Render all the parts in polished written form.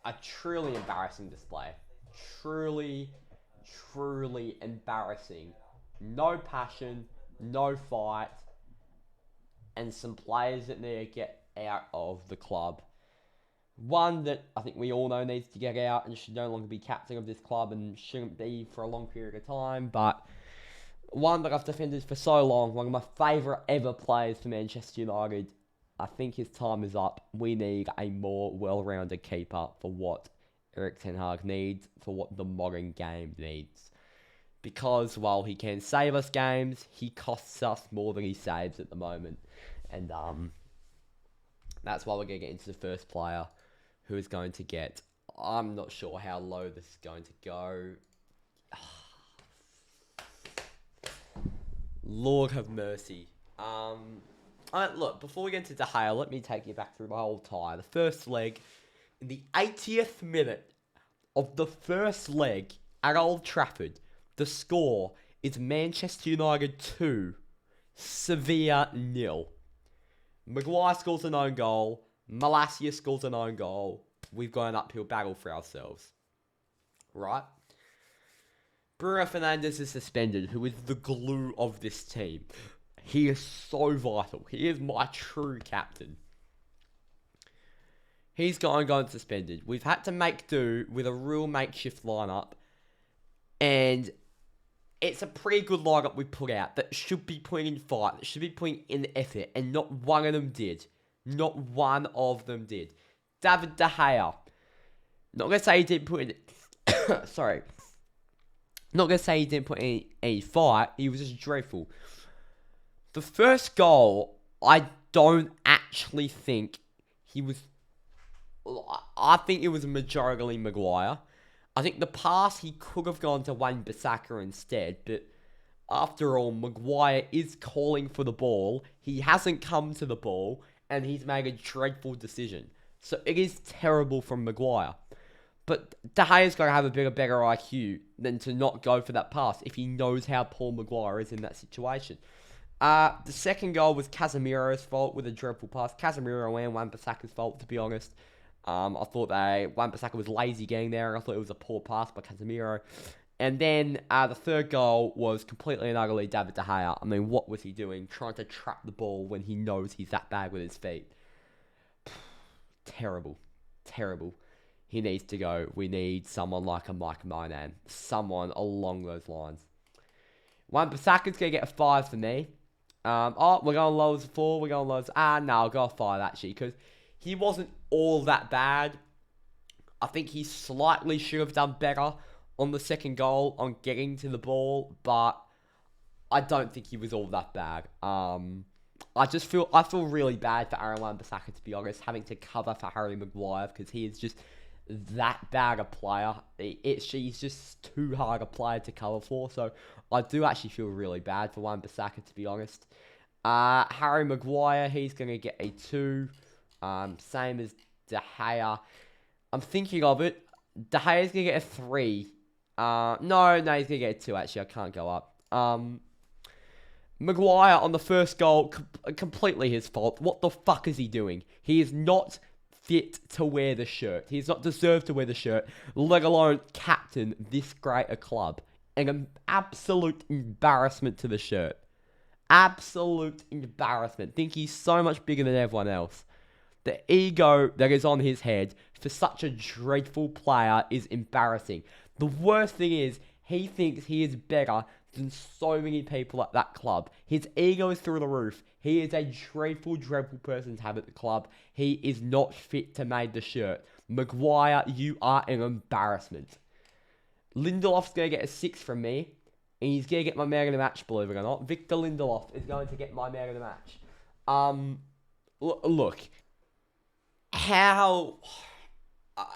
a truly embarrassing display. Truly, truly embarrassing. No passion, no fight, and some players that need to get out of the club. One that I think we all know needs to get out and should no longer be captain of this club and shouldn't be for a long period of time, but one that I've defended for so long, one of my favourite ever players for Manchester United. I think his time is up. We need a more well-rounded keeper for what Erik ten Hag needs, for what the modern game needs. Because while he can save us games, he costs us more than he saves at the moment. And that's why we're going to get into the first player who is going to get... I'm not sure how low this is going to go. Lord have mercy. Look, before we get into De Gea, let me take you back through my whole tie. The first leg, in the 80th minute of the first leg at Old Trafford, the score is Manchester United 2, Sevilla 0. Maguire scores an own goal. Malacia scores an own goal. We've got an uphill battle for ourselves. Right? Bruno Fernandes is suspended, who is the glue of this team. He is so vital. He is my true captain. He's gone suspended. We've had to make do with a real makeshift lineup. And it's a pretty good lineup we put out that should be putting in fight, that should be putting in effort, and not one of them did. Not one of them did. David De Gea. Not going to say he didn't put in... Sorry. Not going to say he didn't put in any fight. He was just dreadful. The first goal, I don't actually think he was... I think it was majorly Maguire. I think the pass, he could have gone to Wan-Bissaka instead, but after all, Maguire is calling for the ball. He hasn't come to the ball, and he's made a dreadful decision. So it is terrible from Maguire. But De Gea's got to have a bit of better IQ than to not go for that pass if he knows how Paul Maguire is in that situation. The second goal was Casemiro's fault with a dreadful pass. Casemiro and Wan-Bissaka's fault, to be honest. I thought Wan-Bissaka was lazy getting there. I thought it was a poor pass by Casemiro. And then the third goal was completely and utterly David De Gea. I mean, what was he doing? Trying to trap the ball when he knows he's that bad with his feet. Terrible. Terrible. He needs to go. We need someone like a Mike Mainan. Someone along those lines. Wan-Bissaka's going to get a 5 for me. We're going low as a 4. We're going low as... no, I'll go a 5 actually. Because he wasn't all that bad. I think he slightly should have done better on the second goal on getting to the ball. But I don't think he was all that bad. I feel really bad for Aaron Wan-Bissaka, to be honest. Having to cover for Harry Maguire. Because he is just that bad a player. He's just too hard a player to cover for. So I do actually feel really bad for Wan-Bissaka, to be honest. Harry Maguire, he's going to get a 2. Same as De Gea. I'm thinking of it. De Gea's going to get a 3. No, he's going to get a 2, actually. I can't go up. Maguire on the first goal, completely his fault. What the fuck is he doing? He is not fit to wear the shirt. He does not deserve to wear the shirt, let alone captain this great a club. An absolute embarrassment to the shirt. Absolute embarrassment. Think he's so much bigger than everyone else. The ego that is on his head for such a dreadful player is embarrassing. The worst thing is, he thinks he is better than so many people at that club. His ego is through the roof. He is a dreadful, dreadful person to have at the club. He is not fit to make the shirt. Maguire, you are an embarrassment. Lindelof's going to get a 6 from me. And he's going to get my man of the match, believe it or not. Victor Lindelof is going to get my man of the match. Look. How...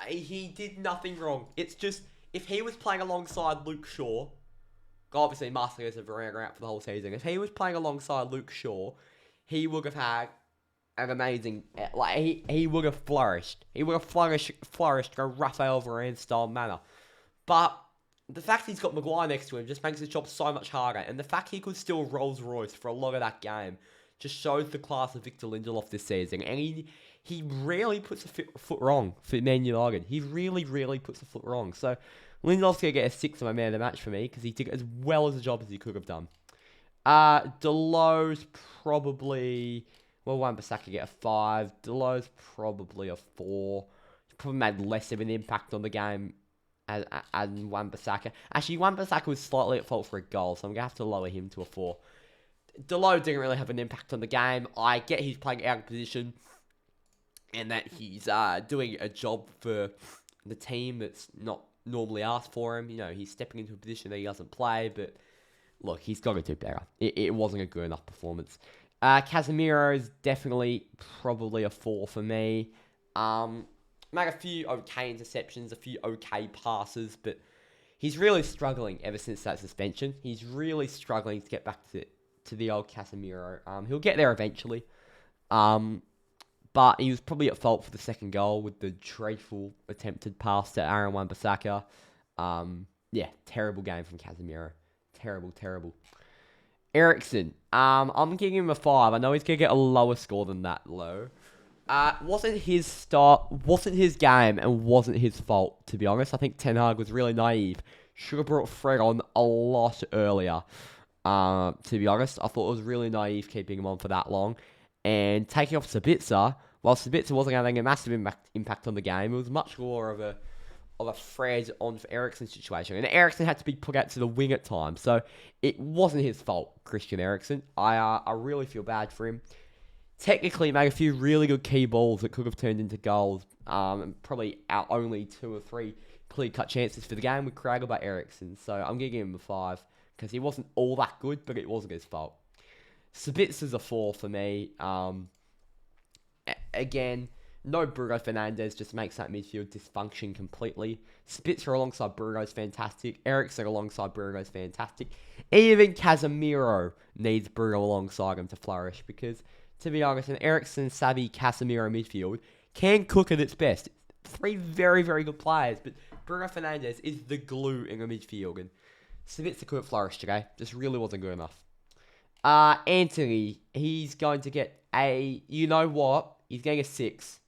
he did nothing wrong. It's just, if he was playing alongside Luke Shaw... Obviously, Marcelo is a Varane out for the whole season. If he was playing alongside Luke Shaw, he would have had an amazing... he would have flourished. He would have flourished in a Rafael Varane-style manner. But the fact he's got Maguire next to him just makes his job so much harder. And the fact he could still Rolls Royce for a lot of that game just shows the class of Victor Lindelof this season. And he rarely puts a foot wrong for Man United. He really, really puts a foot wrong. So Lindelof's going to get a 6 on my man of the match for me because he did as well as a job as he could have done. Delo's probably... Well, Wan-Bissaka get a 5. Delo's probably a 4. He probably made less of an impact on the game as Wan-Bissaka. Actually, Wan-Bissaka was slightly at fault for a goal, so I'm going to have to lower him to a 4. Delo didn't really have an impact on the game. I get he's playing out of position and that he's doing a job for the team that's not normally asked for him. You know, he's stepping into a position that he doesn't play, but look, he's got to do better. It wasn't a good enough performance. Casemiro is definitely probably a 4 for me. Made a few okay interceptions, a few okay passes, but he's really struggling ever since that suspension. He's really struggling to get back to the old Casemiro. He'll get there eventually. But he was probably at fault for the second goal with the dreadful attempted pass to Aaron Wan-Bissaka. Yeah, terrible game from Casemiro. Terrible. Eriksen. I'm giving him a 5. I know he's going to get a lower score than that low. Wasn't his start, wasn't his game, and wasn't his fault, to be honest. I think Ten Hag was really naive. Should have brought Fred on a lot earlier. To be honest, I thought it was really naive keeping him on for that long. And taking off Sabitzer, while Sabitzer wasn't having a massive impact on the game, it was much more of a Fred on for Eriksen situation. And Eriksen had to be put out to the wing at times. So it wasn't his fault, Christian Eriksen. I really feel bad for him. Technically, made a few really good key balls that could have turned into goals. And probably our only 2 or 3 clear-cut chances for the game were created by Eriksen. So I'm giving him a 5. Because he wasn't all that good, but it wasn't his fault. Sabitzer's a 4 for me. Again, no Bruno Fernandes just makes that midfield dysfunction completely. Spitzer alongside Bruno's fantastic. Eriksen alongside Bruno's fantastic. Even Casemiro needs Bruno alongside him to flourish. Because, to be honest, an Eriksen, Savvy, Casemiro midfield can cook at its best. 3 very, very good players, but Bruno Fernandes is the glue in a midfield. And Sabitzer couldn't flourish today. Just really wasn't good enough. Anthony, he's going to get a... You know what? He's getting a 6.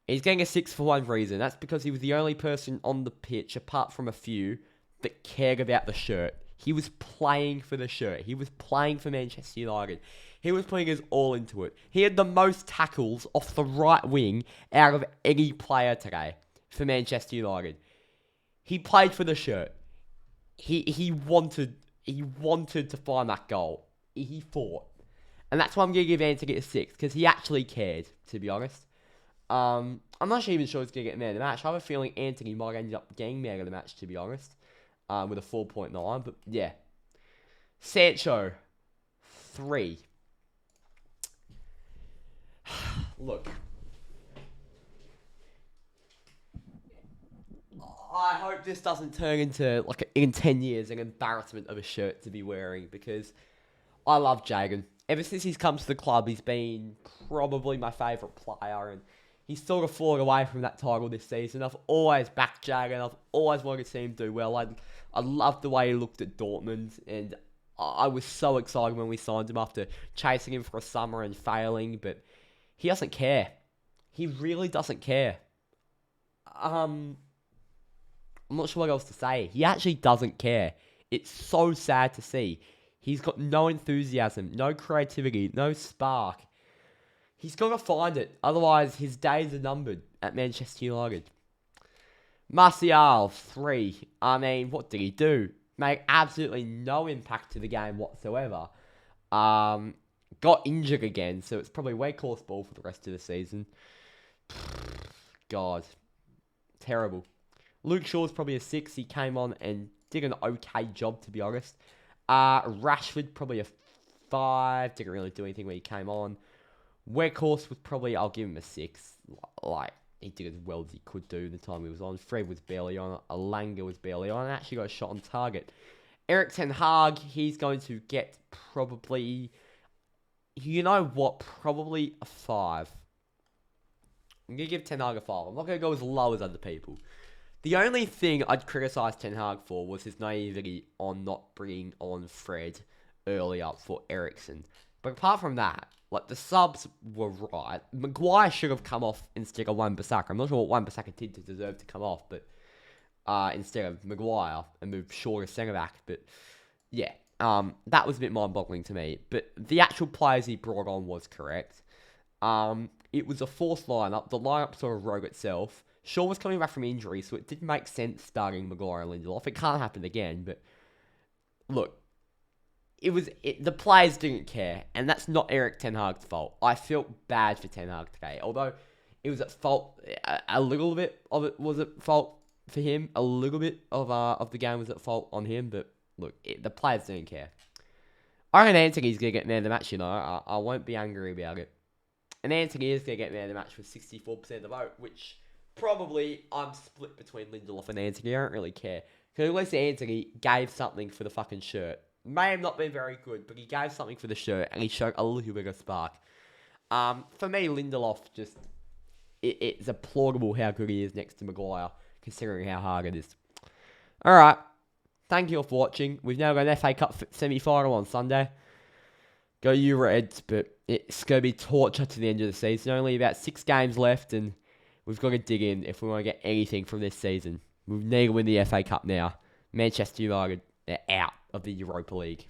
He's getting a 6 for one reason. That's because he was the only person on the pitch, apart from a few, that cared about the shirt. He was playing for the shirt. He was playing for Manchester United. He was putting his all into it. He had the most tackles off the right wing out of any player today for Manchester United. He played for the shirt. He wanted to find that goal. He fought. And that's why I'm going to give Anthony a 6, because he actually cared, to be honest. I'm not even sure he's going to get man of the match. I have a feeling Anthony might end up getting man of the match, to be honest, with a 4.9. But yeah. Sancho, 3. Look. I hope this doesn't turn into, like, in 10 years, an embarrassment of a shirt to be wearing, because I love Jagan. Ever since he's come to the club, he's been probably my favourite player, and he's sort of fallen away from that title this season. I've always backed Jagan. I've always wanted to see him do well. I loved the way he looked at Dortmund, and I was so excited when we signed him after chasing him for a summer and failing, but he doesn't care. He really doesn't care. I'm not sure what else to say. He actually doesn't care. It's so sad to see. He's got no enthusiasm, no creativity, no spark. He's got to find it. Otherwise, his days are numbered at Manchester United. Martial, 3. I mean, what did he do? Made absolutely no impact to the game whatsoever. Got injured again, so it's probably Wakehorse ball for the rest of the season. God. Terrible. Luke Shaw's probably a 6. He came on and did an okay job, to be honest. Rashford, probably a 5. Didn't really do anything when he came on. Weghorst was probably, I'll give him a 6. Like, he did as well as he could do the time he was on. Fred was barely on. Alanga was barely on. And actually got a shot on target. Erik Ten Hag, he's going to get probably... You know what? Probably a 5. I'm going to give Ten Hag a 5. I'm not going to go as low as other people. The only thing I'd criticise Ten Hag for was his naivety on not bringing on Fred earlier for Eriksen. But apart from that, like, the subs were right. Maguire should have come off instead of Wan-Bissaka. I'm not sure what Wan-Bissaka did to deserve to come off, but instead of Maguire and move Shaw to centre-back. But, yeah, that was a bit mind-boggling to me. But the actual players he brought on was correct. It was a forced lineup. The lineup sort of wrote itself. Shaw was coming back from injury, so it did make sense starting Maguire and Lindelof. It can't happen again, but look, the players didn't care, and that's not Eric Ten Hag's fault. I felt bad for Ten Hag today, although it was at fault. A little bit of it was at fault for him. A little bit of the game was at fault on him, but look, the players didn't care. I reckon Anthony's gonna get man of the match. I won't be angry about it. And Anthony is gonna get man of the match with 64% of the vote, which probably I'm split between Lindelof and Anthony. I don't really care, because at least Anthony gave something for the fucking shirt. May have not been very good, but he gave something for the shirt, and he showed a little bit of spark. For me, Lindelof just... It's applaudable how good he is next to Maguire, considering how hard it is. Alright. Thank you all for watching. We've now got an FA Cup semi-final on Sunday. Go you Reds, but it's going to be torture to the end of the season. Only about 6 games left, and we've got to dig in if we want to get anything from this season. We need to win the FA Cup now. Manchester United, they're out of the Europa League.